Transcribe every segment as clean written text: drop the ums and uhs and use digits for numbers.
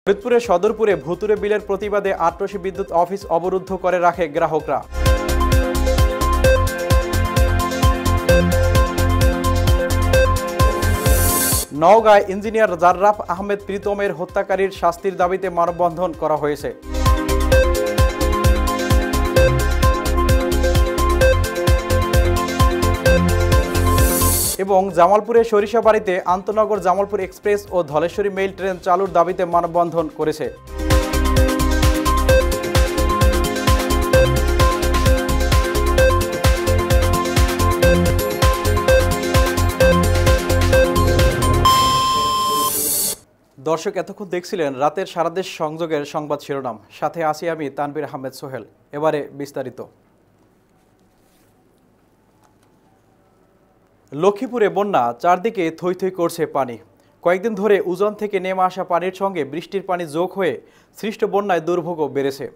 ফরিদপুরের সদরপুরে ভুতুরে বিলের প্রতিবাদে আটরশি বিদ্যুৎ অফিস অবরুদ্ধ করে রাখে গ্রাহকরা। নওগাঁয় ইঞ্জিনিয়ার জার্রাফ আহমেদ প্রীতমের হত্যাকারীর শাস্তির দাবিতে মানববন্ধন করা হয়েছে। এবং জামালপুরে সরিষাবাড়িতে আন্তনগর জামালপুর এক্সপ্রেস ও ধলেশ্বরী মেইল ট্রেন চালুর দাবিতে মানববন্ধন করেছে। দর্শক, এতক্ষণ দেখছিলেন রাতের সারাদেশ সংযোগের সংবাদ শিরোনাম, সাথে আছি আমি তানভীর আহমেদ সোহেল। এবারে বিস্তারিত। লক্ষ্মীপুরে বন্যা, চারদিকে থই থই করছে পানি। কয়েকদিন ধরে উজান থেকে নেমে আসা পানির সঙ্গে বৃষ্টির পানি যোগ হয়ে সৃষ্ট বন্যায় দুর্ভোগও বেড়েছে।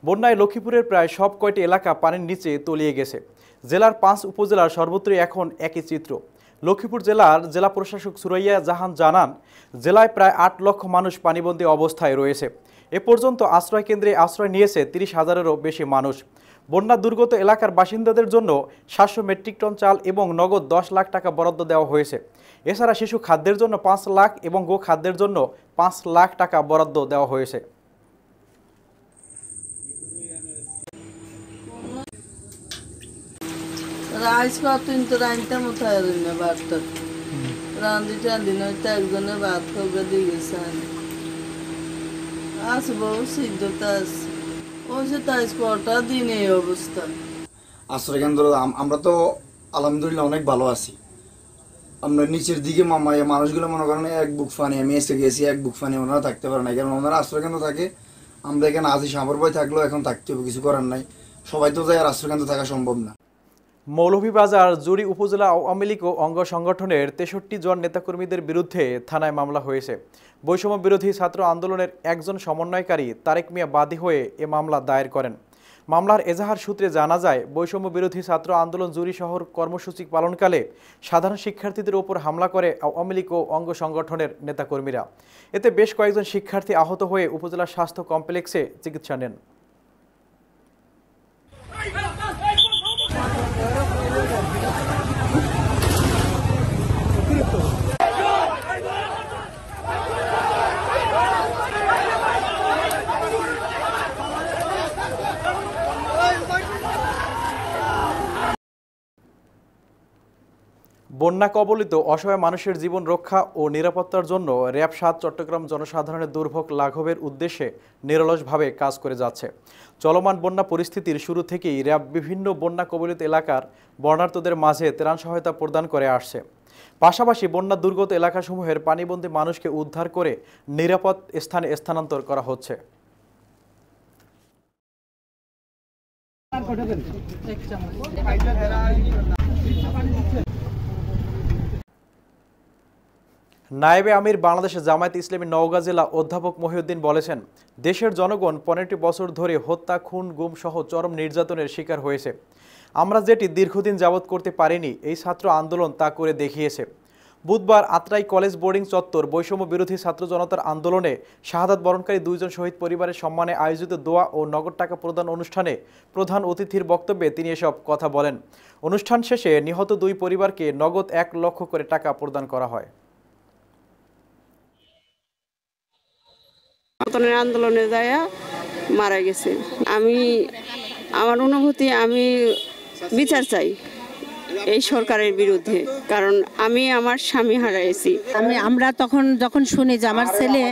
বন্যায় লক্ষ্মীপুরের প্রায় সব কয়টি এলাকা পানির নিচে তলিয়ে গেছে। জেলার 5 উপজেলার সর্বত্রই এখন একই চিত্র। লক্ষ্মীপুর জেলার জেলা প্রশাসক সুরাইয়া জাহান জানান, জেলায় প্রায় 8 লক্ষ মানুষ পানিবন্দী অবস্থায় রয়েছে। এ পর্যন্ত আশ্রয় কেন্দ্রে আশ্রয় নিয়েছে 30,000-এরও বেশি মানুষ। বন্যা দুর্গত এলাকার বাসিন্দাদের জন্য 700 মেট্রিক টন চাল এবং নগদ 10 লাখ টাকা বরাদ্দ দেওয়া হয়েছে। এছাড়া শিশু খাদ্যের জন্য 5 লাখ এবং গো খাদ্যের জন্য 5 লাখ টাকা বরাদ্দ দেওয়া হয়েছে। আশ্রয় কেন্দ্র আমরা তো আলহামদুলিল্লাহ অনেক ভালো আছি। আমরা নিচের দিকে মানুষগুলো মনে করেন এক বুক পানি, আমি এসে গেছি এক বুক পানি, ওনারা থাকতে পারে না, কারণ ওনারা আশ্রয় কেন্দ্র থাকে। আমরা এখানে আছি, সামর ভয় থাকলেও এখন থাকতে হবে, কিছু করার নাই। সবাই তো যায় আর আশ্রয় কেন্দ্র থাকা সম্ভব না। মৌলভীবাজার জুড়ি উপজেলা আওয়ামী লীগ ও অঙ্গ সংগঠনের 63 জন নেতাকর্মীদের বিরুদ্ধে থানায় মামলা হয়েছে। বৈষম্য বিরোধী ছাত্র আন্দোলনের একজন সমন্বয়কারী তারেক মিয়া বাদী হয়ে এ মামলা দায়ের করেন। মামলার এজাহার সূত্রে জানা যায়, বৈষম্য বিরোধী ছাত্র আন্দোলন জুড়ি শহর কর্মসূচি পালনকালে সাধারণ শিক্ষার্থীদের ওপর হামলা করে আওয়ামী লীগ ও অঙ্গ সংগঠনের নেতাকর্মীরা। এতে বেশ কয়েকজন শিক্ষার্থী আহত হয়ে উপজেলা স্বাস্থ্য কমপ্লেক্সে চিকিৎসা নেন। বন্যা কবলিত অসহায় মানুষের জীবন রক্ষা ও নিরাপত্তার জন্য র্যাব 7 চট্টগ্রাম জনসাধারণের দুর্ভোগ লাঘবের উদ্দেশ্যে নিরলসভাবে কাজ করে যাচ্ছে। চলমান বন্যা পরিস্থিতির শুরু থেকেই র্যাব বিভিন্ন বন্যা কবলিত এলাকার বন্যার্তদের মাঝে ত্রাণ সহায়তা প্রদান করে আসছে। পাশাপাশি বন্যা দুর্গত এলাকাসমূহের পানিবন্দী মানুষকে উদ্ধার করে নিরাপদ স্থানে স্থানান্তর করা হচ্ছে। নায়েবে আমির বাংলাদেশ জামায়াতে ইসলামী নওগাঁ জেলা অধ্যাপক মহিউদ্দিন বলেছেন, দেশের জনগণ 15টি বছর ধরে হত্যা, খুন, গুম সহ চরম নির্যাতনের শিকার হয়েছে। আমরা যেটি দীর্ঘদিন যাবৎ করতে পারিনি, এই ছাত্র আন্দোলন তা করে দেখিয়েছে। বুধবার আত্রাই কলেজ বোর্ডিং চত্বর বৈষম্য বিরোধী ছাত্র জনতার আন্দোলনে শাহাদাত বরণকারী 2 জন শহীদ পরিবারের সম্মানে আয়োজিত দোয়া ও নগদ টাকা প্রদান অনুষ্ঠানে প্রধান অতিথির বক্তব্যে তিনি এসব কথা বলেন। অনুষ্ঠান শেষে নিহত 2 পরিবারকে নগদ 1 লক্ষ করে টাকা প্রদান করা হয়। আন্দোলনে যায় মারা গেছে। আমার অনুভূতি, আমি বিচার চাই এই সরকারের বিরুদ্ধে, কারণ আমি আমার স্বামী হারাইছি। আমরা যখন শুনি যে আমার ছেলে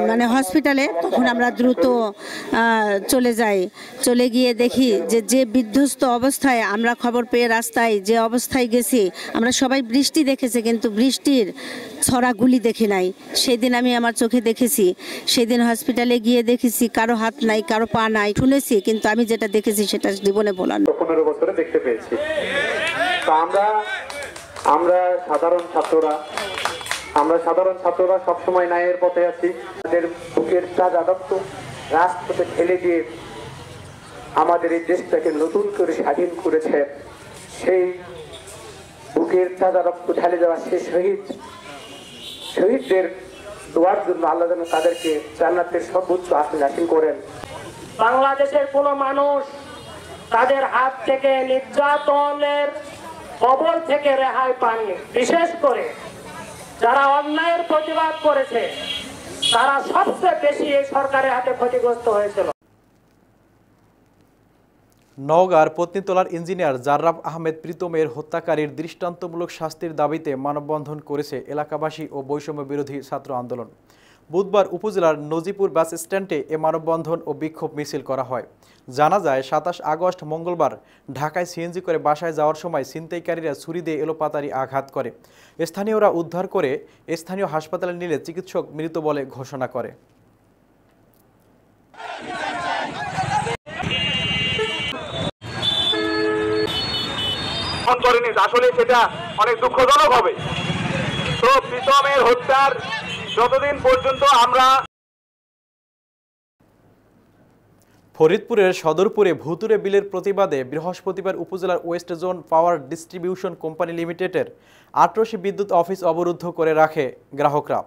মানে হসপিটালে, তখন আমরা দ্রুত চলে গিয়ে দেখি যে বিধ্বস্ত অবস্থায়, আমরা খবর পেয়ে রাস্তায় যে অবস্থায় গেছি, আমরা সবাই বৃষ্টি দেখেছি কিন্তু বৃষ্টির ছড়াগুলি দেখি নাই। সেদিন আমি আমার চোখে দেখেছি, সেদিন হসপিটালে গিয়ে দেখেছি কারো হাত নাই, কারো পা নাই, শুনেছি, কিন্তু আমি যেটা দেখেছি সেটা জীবনে বলার 15 বছরে দেখতে পেয়েছি। তো আমরা সাধারণ ছাত্ররা সবসময় ন্যায়ের পথে আছি। আমাদের বুকের রাজত্ব রাজপথে ঠেলে দিয়ে আমাদের এই দেশটাকে নতুন করে স্বাধীন করেছে। সেই বুকের তাজা রক্ত ঢালে দেওয়া সেই শহীদদের দোয়ার জন্য আল্লাহ যেন তাদেরকে জান্নাতের সর্বোচ্চ আসন হাসিল করেন। বাংলাদেশের কোনো মানুষ তাদের হাত থেকে নির্যাতনের কবল থেকে রেহাই পাননি। বিশেষ করে যারা অন্যায়ের প্রতিবাদ করেছে তারা সবচেয়ে বেশি এই সরকারের হাতে ক্ষতিগ্রস্ত হয়েছিল। নওগাঁর পত্নীতলার ইঞ্জিনিয়ার জার্রাব আহমেদ প্রীতমের হত্যাকারীর দৃষ্টান্তমূলক শাস্তির দাবিতে মানববন্ধন করেছে এলাকাবাসী ও বৈষম্য বিরোধী ছাত্র আন্দোলন। বুধবার উপজেলার নজিপুর বাস স্ট্যান্ডে এ মানববন্ধন ও বিক্ষোভ মিছিল করা হয়। জানা যায় ২৭ আগস্ট মঙ্গলবার ঢাকায় সিএনজি করে বাসায় যাওয়ার সময় ছিনতাইকারীরা ছুরি দিয়ে এলোপাতাড়ি আঘাত করে। স্থানীয়রা উদ্ধার করে স্থানীয় হাসপাতালে নিলে চিকিৎসক মৃত বলে ঘোষণা করে। আসলে সেটা অনেক দুঃখজনক হবে। তো প্রীতমের হত্যার যতদিন পর্যন্ত আমরা ফরিদপুরের সদরপুরে ভুতুরে বিলের প্রতিবাদে বৃহস্পতিবার উপজেলার West zone power distribution company লিমিটেডের ৮৮ বিদ্যুৎ অফিস অবরুদ্ধ করে রাখে গ্রাহকরা।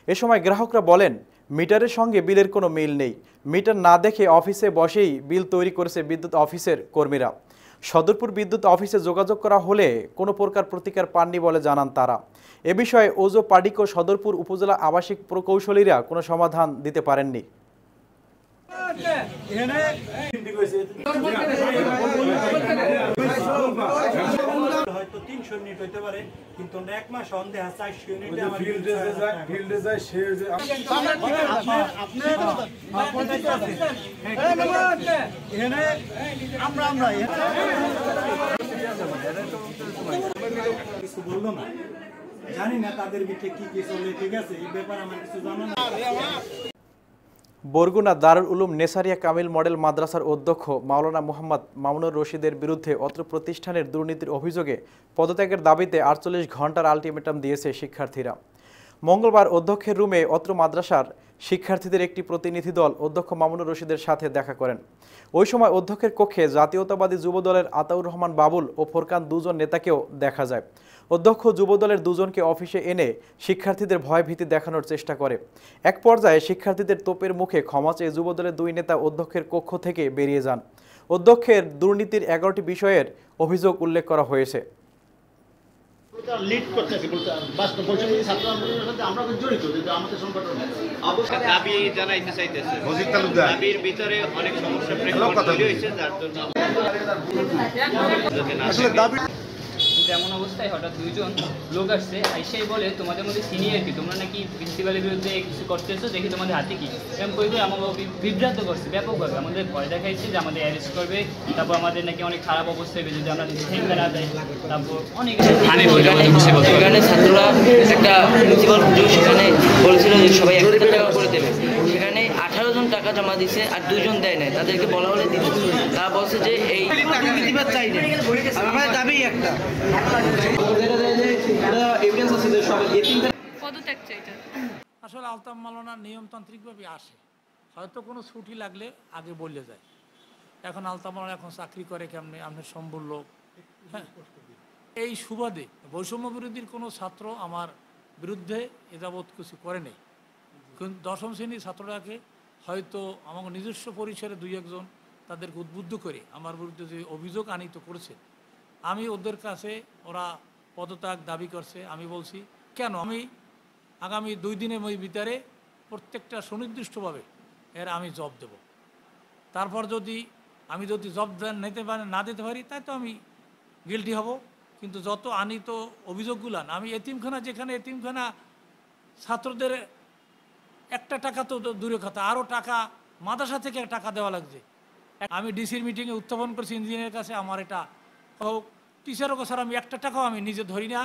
এ সময় গ্রাহকরা বলেন, মিটারের সঙ্গে বিলের কোনো মিল নেই। মিটার না দেখে অফিসে বসেই বিল তৈরি করেছে বিদ্যুৎ অফিসের কর্মীরা। সদরপুর বিদ্যুৎ অফিসে যোগাযোগ করা হলে কোনো প্রকার প্রতিকার পাননি বলে জানান তারা। এ বিষয়ে ওজো পাডিক ও সদরপুর উপজেলা আবাসিক প্রকৌশলীরা কোনো সমাধান দিতে পারেননি। হয়তো 300 ইউনিট হইতে পারে, কিন্তু এক মাস সন্দেহ 400 ইউনিটে আমার কিছু বললো না, জানি না তাদের ভিতরে কি কি চলে। ঠিক আছে, এই ব্যাপারে আমার কিছু জানা না। বরগুনা দারুল উলুম নেসারিয়া কামিল মডেল মাদ্রাসার অধ্যক্ষ মাওলানা মোহাম্মদ মামুনুর রশিদের বিরুদ্ধে অত্র প্রতিষ্ঠানের দুর্নীতির অভিযোগে পদত্যাগের দাবিতে ৪৮ ঘন্টার আলটিমেটাম দিয়েছে শিক্ষার্থীরা। মঙ্গলবার অধ্যক্ষের রুমে অত্র মাদ্রাসার শিক্ষার্থীদের একটি প্রতিনিধি দল অধ্যক্ষ মামুনুর রশিদের সাথে দেখা করেন। ওই সময় অধ্যক্ষের কক্ষে জাতীয়তাবাদী যুবদলের আতাউর রহমান বাবুল ও ফোরকান দুজন নেতাকেও দেখা যায়। অধ্যক্ষ যুবদলের দুজনকে অফিসে এনে শিক্ষার্থীদের ভয়ভীতি দেখানোর চেষ্টা করে। এক পর্যায়ে শিক্ষার্থীদের তোপের মুখে ক্ষমা চেয়ে যুবদলের দুই নেতা অধ্যক্ষের কক্ষ থেকে বেরিয়ে যান। অধ্যক্ষের দুর্নীতির 11টি বিষয়ের অভিযোগ উল্লেখ করা হয়েছে। এমন অবস্থায় হঠাৎ দুইজন লোক আসছে, আইসাই বলে তোমাদের মধ্যে সিনিয়রিটি, তোমরা নাকি প্রিন্সিপালের বিরুদ্ধে কিছু করতেছো, দেখি তোমাদের হাতে কি। এরকম করে আমাকে বিভ্রান্ত করছে ব্যাপকভাবে, আমাদের ভয় দেখাইছে যে আমাদের অ্যারেস্ট করবে, তারপর আমাদের নাকি অনেক খারাপ অবস্থা হবে যদি আমরা থেমে না যাই। তারপর অনেক এখানে ছাত্ররা একটা প্রিন্সিপাল সেখানে বলেছিল যে সবাই ১,০০০ টাকা করে দেবে। সেখানে ১৮ জন টাকা জমা দিচ্ছে আর 2 জন দেয় নাই, তাদেরকে বলা হলে দিতে। তারা বলছে যে এই দাবি একটা আসলে আলতাফ মাওলানা নিয়মতান্ত্রিকভাবে আসে, হয়তো কোনো ছুটি লাগলে আগে বলে যায়। এখন আলতাফ মাওলানা এখন চাকরি করে কেমনে, আপনার সম্বল লোক। হ্যাঁ, এই সুবাদে বৈষম্য বিরোধীর কোনো ছাত্র আমার বিরুদ্ধে এ যাবৎ কিছু করে নেই। কিন্তু ১০ম শ্রেণীর ছাত্ররাকে হয়তো আমার নিজস্ব পরিসরে ২-১ জন তাদেরকে উদ্বুদ্ধ করে আমার বিরুদ্ধে যে অভিযোগ আনিত করেছে, আমি ওদের কাছে, ওরা পদত্যাগ দাবি করছে, আমি বলছি কেন, আমি আগামী 2 দিনের ভিতরে প্রত্যেকটা সুনির্দিষ্টভাবে এর আমি জব দেব। তারপর আমি যদি জব না দিতে পারি, তাই তো আমি গিল্টি হব। কিন্তু যত আনিত অভিযোগগুলান, আমি এতিমখানা, যেখানে এতিমখানা ছাত্রদের একটা টাকা তো দূরে কথা, আরও টাকা মাদ্রাসা থেকে টাকা দেওয়া লাগছে। আমি ডিসির মিটিংয়ে উত্থাপন করছি ইঞ্জিনিয়ারের কাছে, আমার এটা হোক। টিচারও স্যার, আমি একটা টাকাও আমি নিজে ধরি না।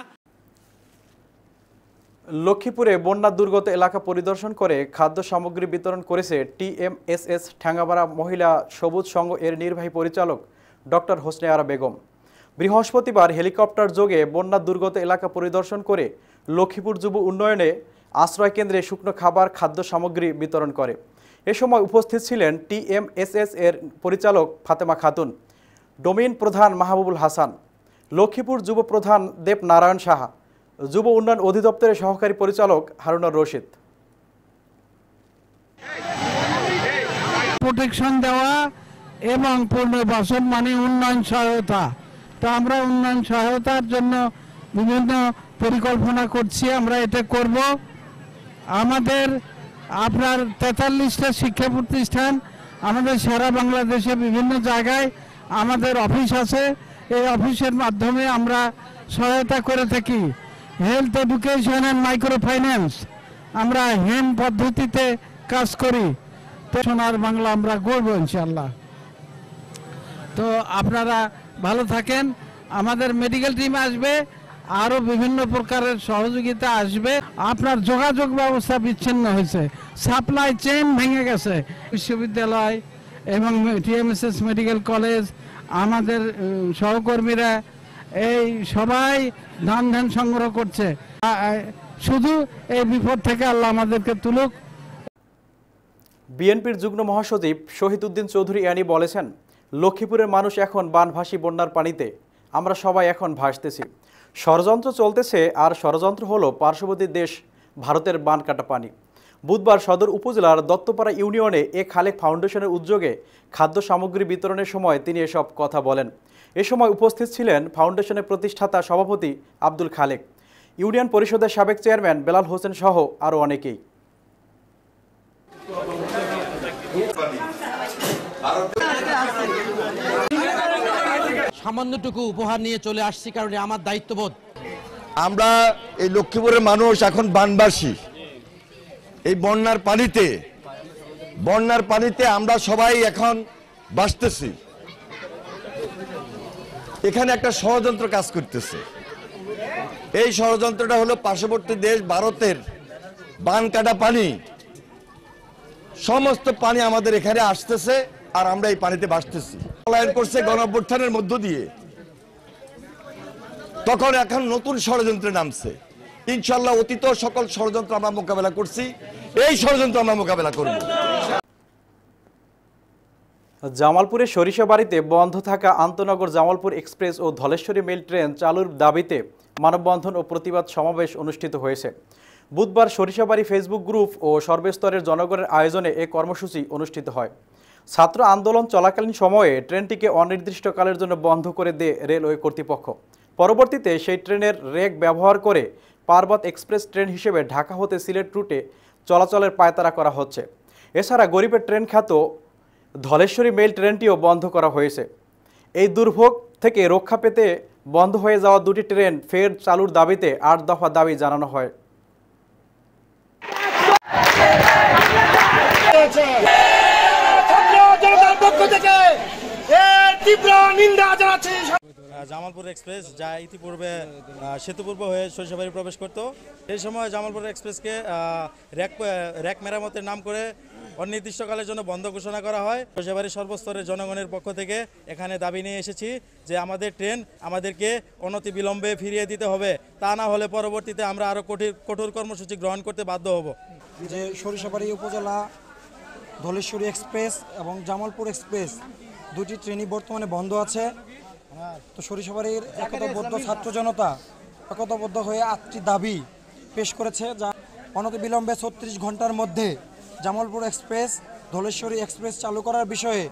লক্ষ্মীপুরে বন্যা দুর্গত এলাকা পরিদর্শন করে খাদ্য সামগ্রী বিতরণ করেছে TMSS ঠ্যাঙ্গাপাড়া মহিলা সবুজ সংঘ এর নির্বাহী পরিচালক ডক্টর হোসনে আরা বেগম। বৃহস্পতিবার হেলিকপ্টার যোগে বন্যা দুর্গত এলাকা পরিদর্শন করে লক্ষ্মীপুর যুব উন্নয়নে আশ্রয় কেন্দ্রে শুকনো খাবার, খাদ্য সামগ্রী বিতরণ করে। এ সময় উপস্থিত ছিলেন TMSS এর পরিচালক ফাতেমা খাতুন, ডোমিন প্রধান মাহবুবুল হাসান, লক্ষ্মীপুর যুব প্রধান দেব নারায়ণ সাহা, যুব উন্নয়ন অধিদপ্তরের সহকারী পরিচালক হারুনুর রশিদ। প্রোটেকশন দেওয়া এবং পুনর্বাসন মানে উন্নয়ন সহায়তা। তো আমরা উন্নয়ন সহায়তার জন্য বিভিন্ন পরিকল্পনা করছি, আমরা এটা করব। আমাদের আপনার 43টা শিক্ষা প্রতিষ্ঠান আমাদের সারা বাংলাদেশে বিভিন্ন জায়গায় আমাদের অফিস আছে, এই অফিসের মাধ্যমে আমরা সহায়তা করে থাকি। Health education and micro finance আমরা হেম পদ্ধতিতে কাজ করি। তো সোনার বাংলা আমরা গড়ব ইনশাল্লাহ। তো আপনারা ভালো থাকেন, আমাদের মেডিকেল টিম আসবে, আরও বিভিন্ন প্রকারের সহযোগিতা আসবে। আপনার যোগাযোগ ব্যবস্থা বিচ্ছিন্ন হয়েছে, সাপ্লাই চেইন ভেঙে গেছে। বিশ্ববিদ্যালয় এবং টিএমএসএস মেডিকেল কলেজ আমাদের সহকর্মীরা এই সবাই ধান সংগ্রহ করছে। শুধু এই বিপদ থেকে আল্লাহ আমাদেরকে তুলুক। বিএনপির যুগ্ম মহাসচিব শহীদ উদ্দিন চৌধুরী ইয়ানি বলেছেন, লক্ষ্মীপুরের মানুষ এখন বানভাসী বন্যার পানিতে, আমরা সবাই এখন ভাসতেছি। ষড়যন্ত্র চলতেছে, আর ষড়যন্ত্র হলো পার্শ্ববর্তী দেশ ভারতের বান কাটা পানি। বুধবার সদর উপজেলার দত্তপাড়া ইউনিয়নে এ খালেক ফাউন্ডেশনের উদ্যোগে খাদ্য সামগ্রী বিতরণের সময় তিনি এসব কথা বলেন। এ সময় উপস্থিত ছিলেন ফাউন্ডেশনের প্রতিষ্ঠাতা সভাপতি আব্দুল খালেক, ইউনিয়ন পরিষদের সাবেক চেয়ারম্যান বেলাল হোসেন সহ আরও অনেকেই। সামান্যটুকু উপহার নিয়ে চলে আসছি, কারণ আমার দায়িত্ববোধ। আমরা এই লক্ষ্মীপুরের মানুষ এখন বানবাসী। এই বন্যার পানিতে আমরা সবাই এখন বাঁচতেছি। এখানে একটা ষড়যন্ত্র কাজ করতেছে। এই ষড়যন্ত্রটা হলো পার্শ্ববর্তী দেশ ভারতের বান কাটা পানি, সমস্ত পানি আমাদের এখানে আসতেছে, আর আমরা এই পানিতে বাঁচতেছি। পলায়ন করছে গণঅভ্যুত্থানের মধ্য দিয়ে, তখন এখন নতুন ষড়যন্ত্রে নামছে। ইনশাল্লাহ অতীত সকল ষড়যন্ত্র আমরা মোকাবেলা করছি, এই ষড়যন্ত্র আমরা মোকাবেলা করব। জামালপুরের সরিষাবাড়িতে বন্ধ থাকা আন্তনগর জামালপুর এক্সপ্রেস ও ধলেশ্বরী মেল ট্রেন চালুর দাবিতে মানববন্ধন ও প্রতিবাদ সমাবেশ অনুষ্ঠিত হয়েছে। বুধবার সরিষাবাড়ি ফেসবুক গ্রুপ ও সর্বস্তরের জনগণের আয়োজনে এ কর্মসূচি অনুষ্ঠিত হয়। ছাত্র আন্দোলন চলাকালীন সময়ে ট্রেনটিকে অনির্দিষ্টকালের জন্য বন্ধ করে দেয় রেলওয়ে কর্তৃপক্ষ। পরবর্তীতে সেই ট্রেনের রেক ব্যবহার করে পার্বত এক্সপ্রেস ট্রেন হিসেবে ঢাকা হতে সিলেট রুটে চলাচলের পায়তারা করা হচ্ছে। এছাড়া গরিবের ট্রেন খ্যাত ধলেশ্বরী মেল ট্রেনটিও বন্ধ করা হয়েছে। এই দুর্ভোগ থেকে রক্ষা পেতে বন্ধ হয়ে যাওয়া দুটি ট্রেন ফের চালুর দাবিতে 8 দফা দাবি জানানো হয়। জামালপুর এক্সপ্রেস যা ইতিপূর্বে সেতুপূর্ব হয়ে সরিষাবাড়ি প্রবেশ করত, এই সময় জামালপুর এক্সপ্রেসকে র্যাক মেরামতের নাম করে অনির্দিষ্টকালের জন্য বন্ধ ঘোষণা করা হয়। সরিষাবাড়ির সর্বস্তরের জনগণের পক্ষ থেকে এখানে দাবি নিয়ে এসেছি যে আমাদের ট্রেন আমাদেরকে অনতিবিলম্বে ফিরিয়ে দিতে হবে, তা না হলে পরবর্তীতে আমরা আরও কঠোর কর্মসূচি গ্রহণ করতে বাধ্য হব। যে সরিষাবাড়ি উপজেলা ধলেশ্বরী এক্সপ্রেস এবং জামালপুর এক্সপ্রেস দুটি ট্রেনই বর্তমানে বন্ধ আছে। তো সরিষাবাড়ির একতাবদ্ধ ছাত্র জনতা একতাবদ্ধ হয়ে 8টি দাবি পেশ করেছে, যা অনতিবিলম্বে 36 ঘন্টার মধ্যে জামালপুর এক্সপ্রেস ধলেশ্বরী এক্সপ্রেস চালু করার বিষয়ে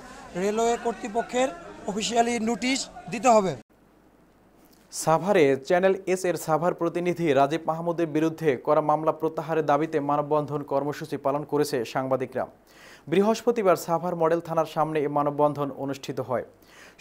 রেলওয়ে কর্তৃপক্ষের অফিসিয়ালি নোটিশ দিতে হবে। সাভারে চ্যানেল এস এর সাভার প্রতিনিধি রাজীব মাহমুদের বিরুদ্ধে করা মামলা প্রত্যাহারের দাবিতে মানববন্ধন কর্মসূচি পালন করেছে সাংবাদিকরা। বৃহস্পতিবার সাভার মডেল থানার সামনে এই মানববন্ধন অনুষ্ঠিত হয়।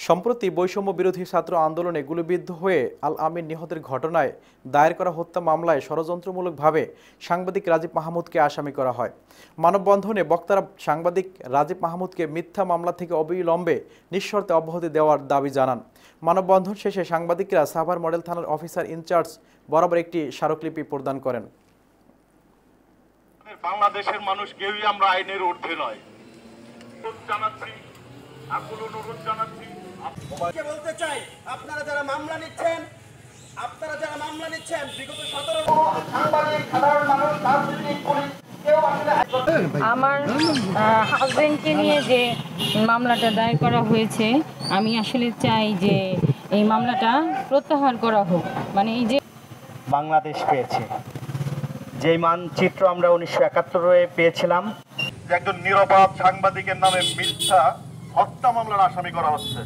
সম্প্রতি বৈষম্য বিরোধী ছাত্র আন্দোলনে গুলিবিদ্ধ হয়ে আল আমিন নিহতের ঘটনায় দায়ের করা হত্যা মামলায় ষড়যন্ত্রমূলকভাবে সাংবাদিক রাজীব মাহমুদকে আসামি করা হয়। মানববন্ধনে বক্তারা সাংবাদিক রাজীব মাহমুদকে মিথ্যা মামলা থেকে অবিলম্বে নিঃশর্তে অব্যাহতি দেওয়ার দাবি জানান। মানববন্ধন শেষে সাংবাদিকরা সাভার মডেল থানার অফিসার ইনচার্জ বরাবর একটি স্মারকলিপি প্রদান করেন। বাংলাদেশের মানুষ কেউই আমরা আইনের ঊর্ধ্বে নয় জানাচ্ছি, আকুল অনুরোধ জানাচ্ছি। বলতে চাই আপনারা যারা মামলা নিচ্ছেন বিগত 17 সাংবাদিক সাধারণ মানুষ রাজনৈতিক পুলিশ কেউ আমার হাজবেন্ডকে নিয়ে যে মামলাটা দায়ের করা হয়েছে, আমি আসলে চাই যে এই মামলাটা প্রত্যাহার করা হোক। মানে এই যে বাংলাদেশ পেয়েছে, যেই মানচিত্র আমরা 1971-এ পেয়েছিলাম, যে একজন নিরপরাধ সাংবাদিকের নামে মিথ্যা হত্যা মামলার আসামি করা হচ্ছে।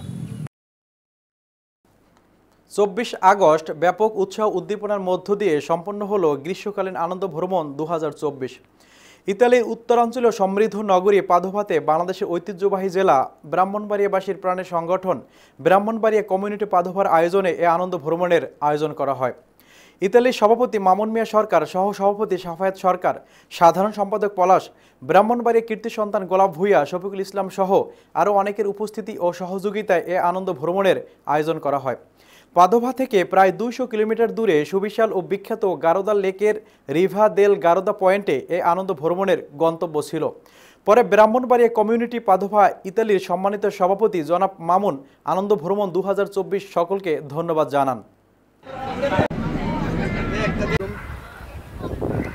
24 আগস্ট ব্যাপক উৎসাহ উদ্দীপনার মধ্য দিয়ে সম্পন্ন হলো গ্রীষ্মকালীন আনন্দ ভ্রমণ 2024। ইতালির উত্তরাঞ্চলীয় সমৃদ্ধ নগরী পাদোভাতে বাংলাদেশের ঐতিহ্যবাহী জেলা ব্রাহ্মণবাড়িয়াবাসীর প্রাণের সংগঠন ব্রাহ্মণবাড়িয়া কমিউনিটি পাদোভার আয়োজনে এ আনন্দ ভ্রমণের আয়োজন করা হয়। ইতালির সভাপতি মামুন মিয়া সরকার, সহ সভাপতি সাফায়েত সরকার, সাধারণ সম্পাদক পলাশ, ব্রাহ্মণবাড়িয়া কীর্তি সন্তান গোলাপ ভূঁইয়া, শফিকুল ইসলাম সহ আরও অনেকের উপস্থিতি ও সহযোগিতায় এ আনন্দ ভ্রমণের আয়োজন করা হয়। পাদোভা থেকে প্রায় 200 কিলোমিটার দূরে সুবিশাল ও বিখ্যাত গারোদা লেকের রিভা দেল গারোদা পয়েন্টে এ আনন্দ ভ্রমণের গন্তব্য ছিল। পরে ব্রাহ্মণবাড়িয়া কমিউনিটি পাদোভা ইতালির সম্মানিত সভাপতি জনাব মামুন আনন্দ ভ্রমণ 2024 সকলকে ধন্যবাদ জানান।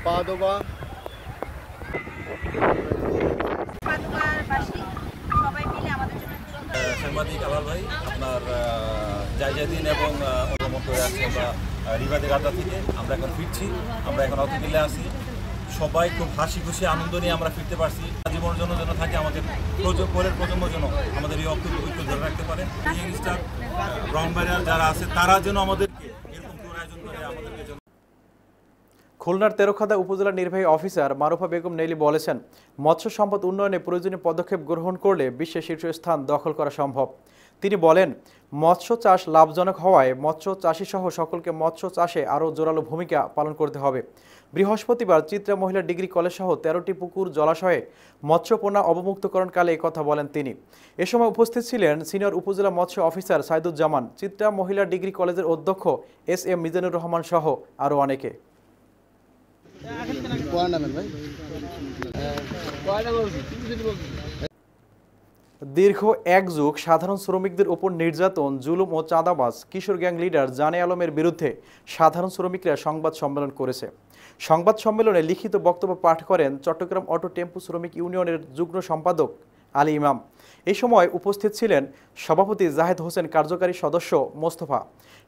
পাদোভা সাংবাদিক আলাল ভাই আপনার জায়জাদিন এবং অনুমত করে আসছি আমরা রিভাদের আড্ডা থেকে। আমরা এখন ফিরছি, আমরা এখন অতিথিলে আছি। সবাই খুব হাসি খুশি আনন্দ নিয়ে আমরা ফিরতে পারছি। জীবনের জন্য যেন থাকে আমাদের পরের প্রজন্ম যেন আমাদের এই ঐক্য ধরে রাখতে পারে। ইয়াংস্টার ব্রাহ্মণবাড়িয়ার যারা আছে তারা যেন আমাদেরকে এরকম ট্যুর আয়োজন করে আমাদেরকে যেন। খুলনার তেরখাদা উপজেলা নির্বাহী অফিসার মারুফা বেগম নেলি বলেছেন, মৎস্য সম্পদ উন্নয়নে প্রয়োজনীয় পদক্ষেপ গ্রহণ করলে বিশ্বে শীর্ষস্থান দখল করা সম্ভব। তিনি বলেন, মৎস্য চাষ লাভজনক হওয়ায় মৎস্য চাষী সহ সকলকে মৎস্য চাষে আরও জোরালো ভূমিকা পালন করতে হবে। বৃহস্পতিবার চিত্রা মহিলা ডিগ্রি কলেজ সহ 13টি পুকুর জলাশয়ে মৎস্যপণ্য অবমুক্তকরণকালে কথা বলেন তিনি। এ সময় উপস্থিত ছিলেন সিনিয়র উপজেলা মৎস্য অফিসার সাইদুজ্জামান, চিত্রা মহিলা ডিগ্রি কলেজের অধ্যক্ষ SM মিজানুর রহমান সহ আরও অনেকে। দীর্ঘ এক যুগ সাধারণ শ্রমিকদের উপর নির্যাতন, জুলুম ও চাঁদাবাজ কিশোর গ্যাং লিডার জানে আলমের বিরুদ্ধে সাধারণ শ্রমিকরা সংবাদ সম্মেলন করেছে। সংবাদ সম্মেলনে লিখিত বক্তব্য পাঠ করেন চট্টগ্রাম অটো টেম্পো শ্রমিক ইউনিয়নের যুগ্ম সম্পাদক আলী ইমাম। এই সময় উপস্থিত ছিলেন সভাপতি জাহেদ হোসেন, কার্যকারী সদস্য মোস্তফা,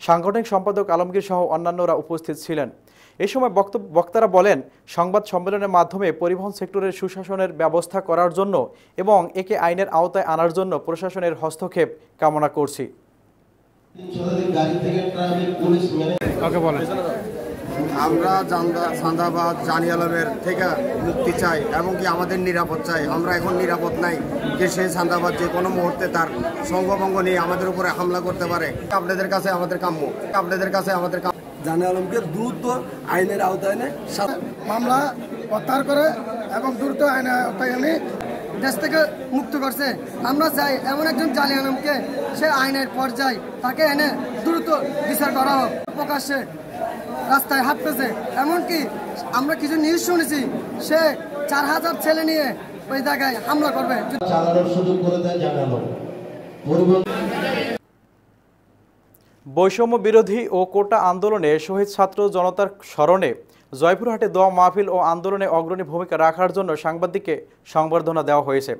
সাংগঠনিক সম্পাদক আলমগীর সহ অন্যান্যরা উপস্থিত ছিলেন। এই সময় বক্তারা বলেন, সংবাদ সম্মেলনের মাধ্যমে পরিবহন সেক্টরের সুশাসনের ব্যবস্থা করার জন্য এবং একে আইনের আওতায় আনার জন্য প্রশাসনের হস্তক্ষেপ কামনা করছি। আমরা চাঁদাবাজ জানি আলমের থেকে মুক্তি চাই এবং কি আমাদের নিরাপদ চাই। আমরা এখন নিরাপদ নাই যে সেই চাঁদাবাজ যে কোনো মুহূর্তে তার সঙ্গভঙ্গ নিয়ে আমাদের উপরে হামলা করতে পারে। আপনাদের কাছে আমাদের কাম্য, আপনাদের কাছে আমাদের জানে আলমকে দ্রুত আইনের আওতায় এনে মামলা প্রত্যাহার করে এবং দ্রুত আইনের আওতায় এনে দেশ থেকে মুক্ত করছে। আমরা চাই এমন একজন জানে আলমকে সে আইনের পর্যায়ে তাকে এনে দ্রুত বিচার করা হোক। প্রকাশ্যে রাস্তায় হাঁটতেছে, এমনকি আমরা কিছু নিউজ শুনেছি সে 4000 ছেলে নিয়ে ওই জায়গায় হামলা করবে। বৈষম্য বিরোধী ও কোটা আন্দোলনে শহীদ ছাত্র জনতার স্মরণে জয়পুরহাটে দোয়া মাহফিল ও আন্দোলনে অগ্রণী ভূমিকা রাখার জন্য সাংবাদিককে সংবর্ধনা দেওয়া হয়েছে।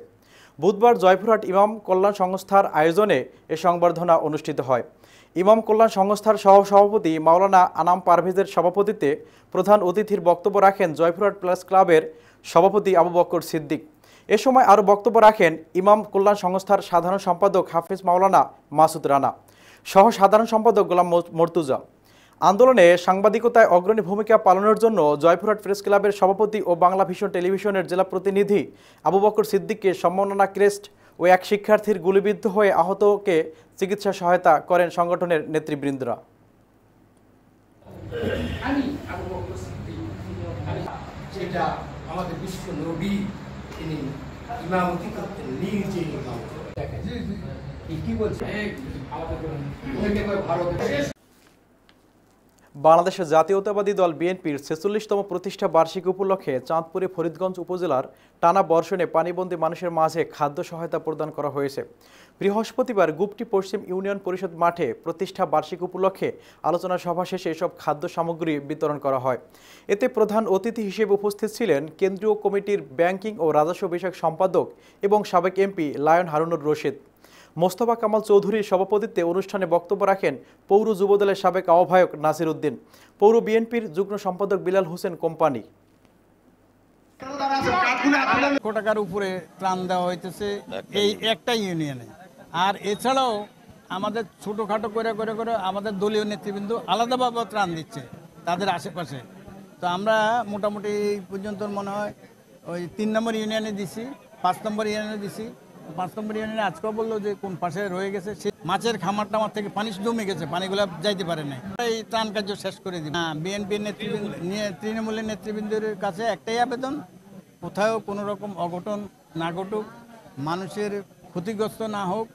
বুধবার জয়পুরহাট ইমাম কল্যাণ সংস্থার আয়োজনে এ সংবর্ধনা অনুষ্ঠিত হয়। ইমাম কল্যাণ সংস্থার সহ সভাপতি মাওলানা আনাম পারভেজের সভাপতিত্বে প্রধান অতিথির বক্তব্য রাখেন জয়পুরহাট প্রেস ক্লাবের সভাপতি আবু বকর সিদ্দিক। এ সময় আরও বক্তব্য রাখেন ইমাম কল্যাণ সংস্থার সাধারণ সম্পাদক হাফিজ মাওলানা মাসুদ রানা সহ সাধারণ সম্পাদক গোলাম মর্তুজা। আন্দোলনে সাংবাদিকতায় অগ্রণী ভূমিকা পালনের জন্য জয়পুরহাট প্রেস ক্লাবের সভাপতি ও বাংলা ভিশন টেলিভিশনের জেলা প্রতিনিধি আবু বকর সিদ্দিককে সম্মাননা ক্রেস্ট ও এক শিক্ষার্থীর গুলিবিদ্ধ হয়ে আহতকে চিকিৎসা সহায়তা করেন সংগঠনের নেতৃবৃন্দরা। আমাদের বিশ্ব নবী তিনি ইমামতি করতেন নিজে। কি বলছে বাংলাদেশের জাতীয়তাবাদী দল বিএনপির 46তম প্রতিষ্ঠা বার্ষিকী উপলক্ষে চাঁদপুরে ফরিদগঞ্জ উপজেলার টানা বর্ষণে পানিবন্দী মানুষের মাঝে খাদ্য সহায়তা প্রদান করা হয়েছে। বৃহস্পতিবার গুপটি পশ্চিম ইউনিয়ন পরিষদ মাঠে প্রতিষ্ঠা বার্ষিকী উপলক্ষে আলোচনা সভা শেষে এসব খাদ্য সামগ্রী বিতরণ করা হয়। এতে প্রধান অতিথি হিসেবে উপস্থিত ছিলেন কেন্দ্রীয় কমিটির ব্যাংকিং ও রাজস্ব বিষয়ক সম্পাদক এবং সাবেক এমপি লায়ন হারুনুর রশিদ। মোস্তফা কামাল চৌধুরীর সভাপতিত্বে অনুষ্ঠানে বক্তব্য রাখেন পৌর যুবদলের সাবেক আহ্বায়ক নাসির উদ্দিন, পৌর বিএনপির যুগ্ম সম্পাদক বিলাল হোসেন কোম্পানি। লক্ষ টাকার উপরে ত্রাণ দেওয়া হইতেছে এই একটা ইউনিয়নে। আর এছাড়াও আমাদের ছোটোখাটো করে করে করে আমাদের দলীয় নেতৃবৃন্দ আলাদাভাবে ত্রাণ দিচ্ছে তাদের আশেপাশে। তো আমরা মোটামুটি এই পর্যন্ত মনে হয় ওই 3 নম্বর ইউনিয়নে দিছি, 5 নম্বর ইউনিয়নে দিছি। 5 নম্বর ইউনিয়নে আজকেও বললো যে কোন পাশে রয়ে গেছে, সে মাছের খামার টামার থেকে পানি জমে গেছে, পানিগুলো যাইতে পারে নাই। এই ত্রাণ কার্য শেষ করে দিই। বিএনপির নেতৃবৃন্দ তৃণমূলের নেতৃবৃন্দের কাছে একটাই আবেদন, কোথাও কোনো রকম অঘটন না ঘটুক, মানুষের ক্ষতিগ্রস্ত না হোক।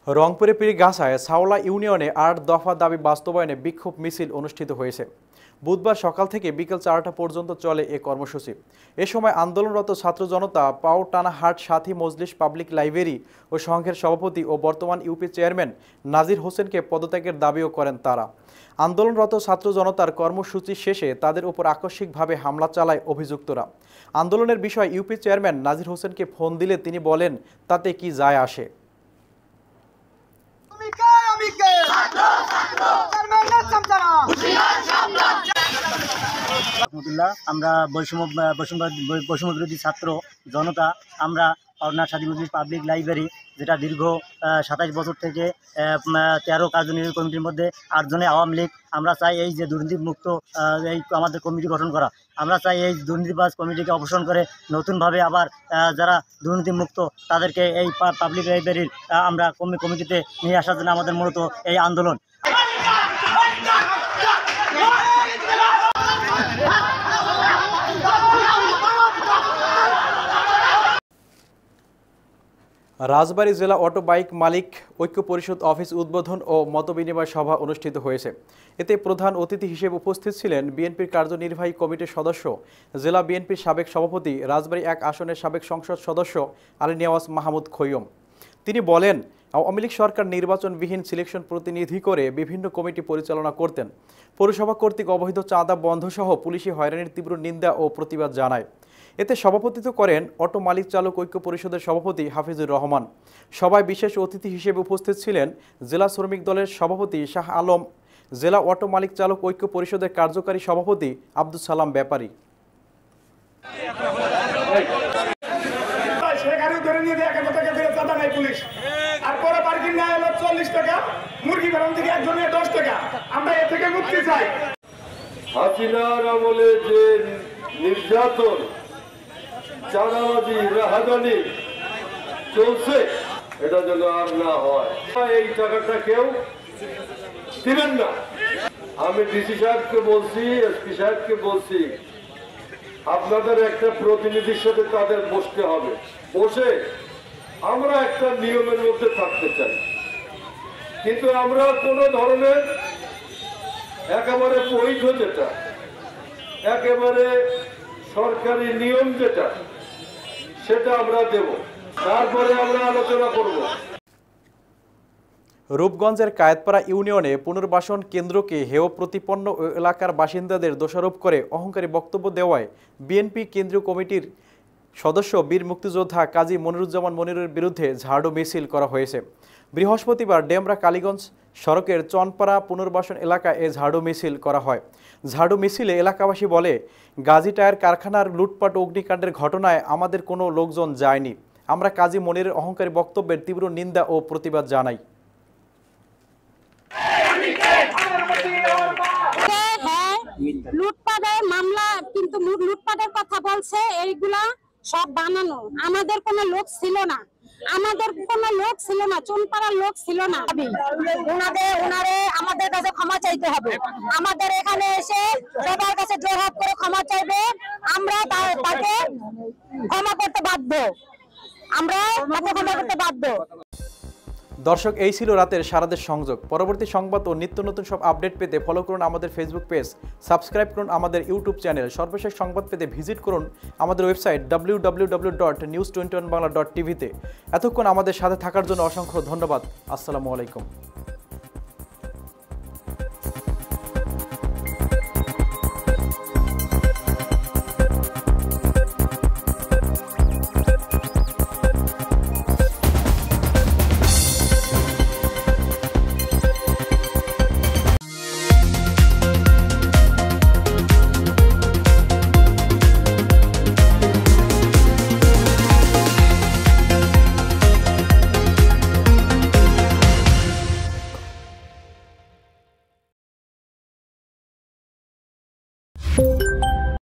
রংপুরের পীরগাছায় সাওলা ইউনিয়নে 8 দফা দাবি বাস্তবায়নে বিক্ষোভ মিছিল অনুষ্ঠিত হয়েছে। বুধবার সকাল থেকে বিকেল 4টা পর্যন্ত চলে এ কর্মসূচি। এ সময় আন্দোলনরত ছাত্র জনতা পাউটানাহাট সাথী মজলিস পাবলিক লাইব্রেরি ও সংঘের সভাপতি ও বর্তমান ইউপি চেয়ারম্যান নাজির হোসেনকে পদত্যাগের দাবিও করেন তারা। আন্দোলনরত ছাত্র জনতার কর্মসূচি শেষে তাদের উপর আকস্মিকভাবে হামলা চালায় অভিযুক্তরা। আন্দোলনের বিষয়ে ইউপি চেয়ারম্যান নাজির হোসেনকে ফোন দিলে তিনি বলেন, তাতে কি যায় আসে। আমরা বৈষম্য বিরোধী ছাত্র জনতা, আমরা পাবনা সাথী মজলিস পাবলিক লাইব্রেরি, যেটা দীর্ঘ 27 বছর থেকে 13 কার্যনির্বাহী কমিটির মধ্যে 8 জনে আওয়ামী লীগ। আমরা চাই এই যে দুর্নীতিমুক্ত এই আমাদের কমিটি গঠন করা। আমরা চাই এই দুর্নীতিবাজ কমিটিকে অপসারণ করে নতুনভাবে আবার যারা দুর্নীতিমুক্ত তাদেরকে এই পাবলিক লাইব্রেরির আমরা কমিটিতে নিয়ে আসার জন্য আমাদের মূলত এই আন্দোলন। রাজবাড়ী জেলা অটো বাইক মালিক ঐক্য পরিষদ অফিস উদ্বোধন ও মতবিনিময় সভা অনুষ্ঠিত হয়েছে। এতে প্রধান অতিথি হিসেবে উপস্থিত ছিলেন বিএনপির কার্যনির্বাহী কমিটির সদস্য, জেলা বিএনপির সাবেক সভাপতি, রাজবাড়ী 1 আসনের সাবেক সংসদ সদস্য আলী নেওয়াজ মাহমুদ খৈয়ম। তিনি বলেন, আওয়ামী লীগ সরকার নির্বাচনবিহীন সিলেকশন প্রতিনিধি করে বিভিন্ন কমিটি পরিচালনা করতেন। পৌরসভা কর্তৃক অবৈধ চাঁদা বন্ধসহ পুলিশি হয়রানির তীব্র নিন্দা ও প্রতিবাদ জানায়। এতে সভাপতিত্ব করেন অটো মালিক চালক ঐক্য পরিষদের সভাপতি হাফিজুর রহমান। সভায় বিশেষ অতিথি হিসেবে উপস্থিত ছিলেন জেলা শ্রমিক দলের সভাপতি শাহ আলম, জেলা অটো মালিক চালক ঐক্য পরিষদের কার্যকারী সভাপতি আব্দুল সালাম ব্যাপারী। হাসিনার আমলে যে নির্যাতন, চাঁদাবাজি, রাহাজানি চলছে, এটা যেন আর না হয়। এই টাকাটা কেউ দিবেন না। আমি ডিসি সাহেবকে বলছি, এসপি সাহেবকে বলছি, আপনাদের একটা প্রতিনিধির সাথে তাদের বসতে হবে। বসে আমরা একটা নিয়মের মধ্যে থাকতে চাই, কিন্তু আমরা কোনো ধরনের একেবারে বৈধ যেটা, একেবারে সরকারি নিয়ম যেটা, সেটা আমরা দেব, তারপরে আমরা আলোচনা করব। রূপগঞ্জের কায়েতপাড়া ইউনিয়নে পুনর্বাসন কেন্দ্রকে হেয় প্রতিপন্ন এলাকার বাসিন্দাদের দোষারোপ করে অহংকারী বক্তব্য দেওয়ায় বিএনপি কেন্দ্রীয় কমিটির সদস্য বীর মুক্তিযোদ্ধা কাজী মনিরুজ্জামান মনিরের বিরুদ্ধে ঝাড়ু মিছিল করা হয়েছে। বৃহস্পতিবার ডেমরা কালীগঞ্জ সড়কের চনপাড়া পুনর্বাসন এলাকায় এ ঝাড়ু মিছিল করা হয়। ঝাড়ু মিছিলে এলাকাবাসী বলে, গাজী টায়ার কারখানার লুটপাট অগ্নিকাণ্ডের ঘটনায় আমাদের কোনো লোকজন যায়নি। আমরা কাজী মনিরের অহংকারী বক্তব্যের তীব্র নিন্দা ও প্রতিবাদ জানাই। লুটপাটের মামলা, কিন্তু লুটপাটের কথা বলছে, এইগুলা সব বানানো। আমাদের কোনো লোক ছিল না, চুনপাড়ার লোক ছিল না। ওনারে আমাদের কাছে ক্ষমা চাইতে হবে। আমাদের এখানে এসে সবার কাছে জোর হাত করে ক্ষমা চাইবে, আমরা তাকে ক্ষমা করতে বাধ্য, দর্শক, এই ছিল রাতের সারাদেশ সংযোগ। পরবর্তী সংবাদ ও নিত্য নতুন সব আপডেট পেতে ফলো করুন আমাদের ফেসবুক পেজ, সাবস্ক্রাইব করুন আমাদের ইউটিউব চ্যানেল। সর্বশেষ সংবাদ পেতে ভিজিট করুন আমাদের ওয়েবসাইট www.news21bangla.tv তে। এতক্ষণ আমাদের সাথে থাকার জন্য অসংখ্য ধন্যবাদ। আসসালামু আলাইকুম।